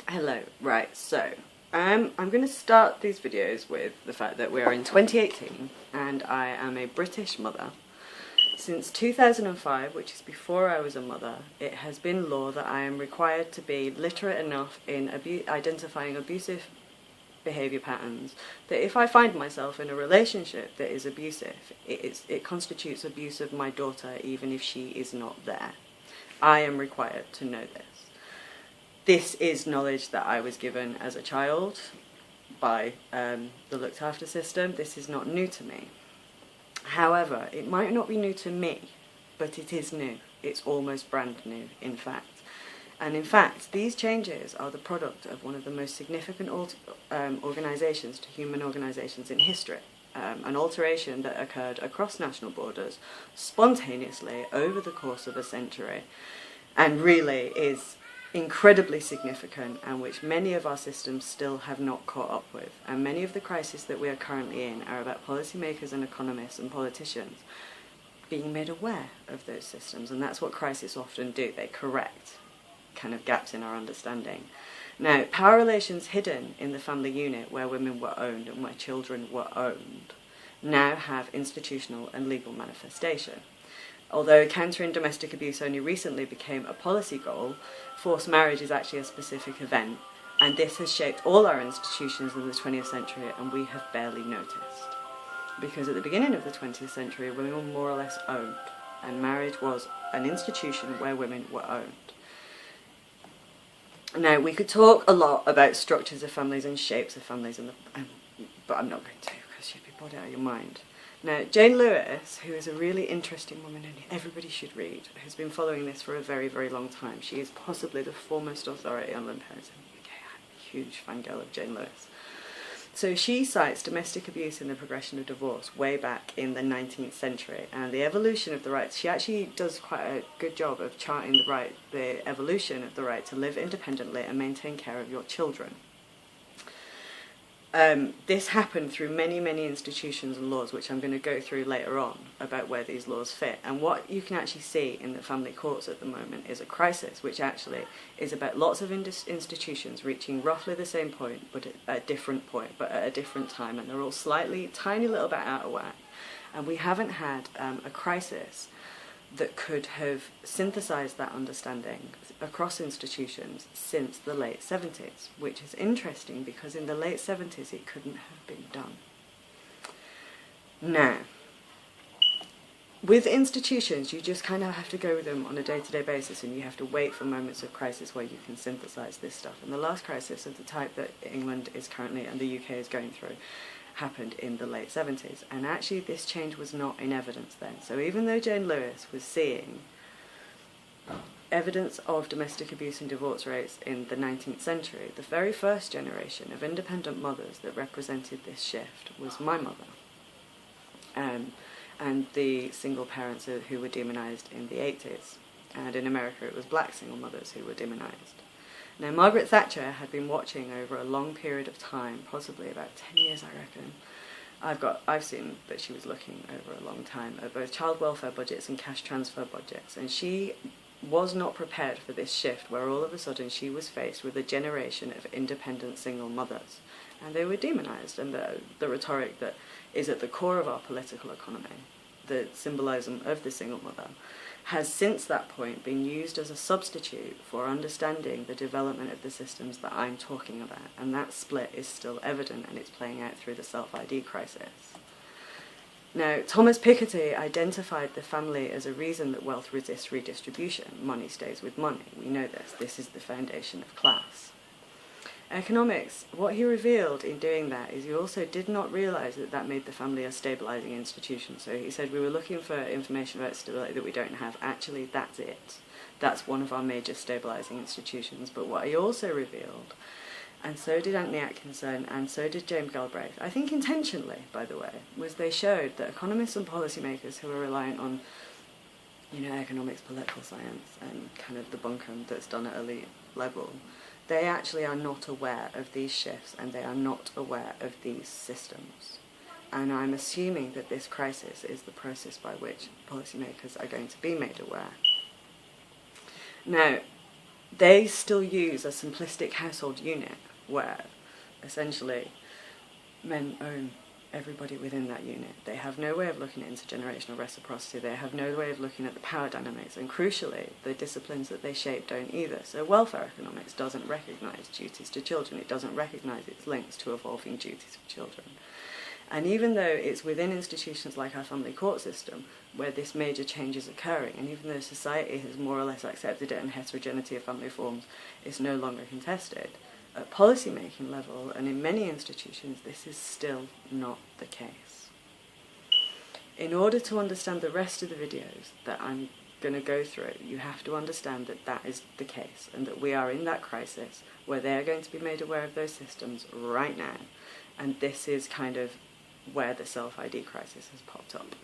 Hello, right, so I'm going to start these videos with the fact that we are in 2018 and I am a British mother. Since 2005, which is before I was a mother, it has been law that I am required to be literate enough in identifying abusive behaviour patterns that if I find myself in a relationship that is abusive, it constitutes abuse of my daughter even if she is not there. I am required to know this. This is knowledge that I was given as a child by the looked after system. This is not new to me. However, it might not be new to me, but it is new. It's almost brand new, in fact. And in fact, these changes are the product of one of the most significant organisations to human organisations in history. An alteration that occurred across national borders spontaneously over the course of a century and really is incredibly significant and which many of our systems still have not caught up with. And many of the crises that we are currently in are about policymakers and economists and politicians being made aware of those systems, and that's what crises often do. They correct kind of gaps in our understanding. Now, power relations hidden in the family unit where women were owned and where children were owned now have institutional and legal manifestation. Although countering domestic abuse only recently became a policy goal, forced marriage is actually a specific event, and this has shaped all our institutions in the 20th century, and we have barely noticed. Because at the beginning of the 20th century, women were more or less owned, and marriage was an institution where women were owned. Now, we could talk a lot about structures of families and shapes of families, but I'm not going to, because you'd be bored out of your mind. Now, Jane Lewis, who is a really interesting woman and everybody should read, has been following this for a very, very long time. She is possibly the foremost authority on lone parents in the UK. I'm a huge fangirl of Jane Lewis. So she cites domestic abuse in the progression of divorce way back in the 19th century and the evolution of the rights. She actually does quite a good job of charting the evolution of the right to live independently and maintain care of your children. This happened through many, many institutions and laws, which I'm going to go through later on about where these laws fit. And what you can actually see in the family courts at the moment is a crisis, which actually is about lots of institutions reaching roughly the same point, but at a different point, but at a different time. And they're all slightly, tiny little bit out of whack. And we haven't had a crisis that could have synthesised that understanding across institutions since the late 70s, which is interesting because in the late 70s it couldn't have been done. Now, with institutions, you just kind of have to go with them on a day-to-day basis, and you have to wait for moments of crisis where you can synthesise this stuff. And the last crisis of the type that England is currently and the UK is going through happened in the late 70s, and actually this change was not in evidence then. So even though Jane Lewis was seeing evidence of domestic abuse and divorce rates in the 19th century, the very first generation of independent mothers that represented this shift was my mother, and the single parents who were demonised in the 80s, and in America it was black single mothers who were demonised. Now, Margaret Thatcher had been watching over a long period of time, possibly about 10 years, I reckon. I've seen that she was looking over a long time at both child welfare budgets and cash transfer budgets, and she was not prepared for this shift where all of a sudden she was faced with a generation of independent single mothers, and they were demonised, and the rhetoric that is at the core of our political economy, the symbolism of the single mother, has since that point been used as a substitute for understanding the development of the systems that I'm talking about, and that split is still evident and it's playing out through the self-ID crisis. Now, Thomas Piketty identified the family as a reason that wealth resists redistribution. Money stays with money. We know this. This is the foundation of class. Economics, what he revealed in doing that is he also did not realise that that made the family a stabilising institution. So he said we were looking for information about stability that we don't have. Actually, that's it. That's one of our major stabilising institutions. But what he also revealed, and so did Anthony Atkinson, and so did James Galbraith, I think intentionally, by the way, was they showed that economists and policymakers who are reliant on, economics, political science, and kind of the bunkum that's done at elite level, they actually are not aware of these shifts, and they are not aware of these systems. And I'm assuming that this crisis is the process by which policymakers are going to be made aware. Now, they still use a simplistic household unit where essentially men own everybody within that unit. They have no way of looking at intergenerational reciprocity, they have no way of looking at the power dynamics, and crucially, the disciplines that they shape don't either. So welfare economics doesn't recognise duties to children, it doesn't recognise its links to evolving duties for children. And even though it's within institutions like our family court system where this major change is occurring, and even though society has more or less accepted it and heterogeneity of family forms is no longer contested, at policy-making level and in many institutions this is still not the case. In order to understand the rest of the videos that I'm going to go through, you have to understand that that is the case and that we are in that crisis where they are going to be made aware of those systems right now, and this is kind of where the self-ID crisis has popped up.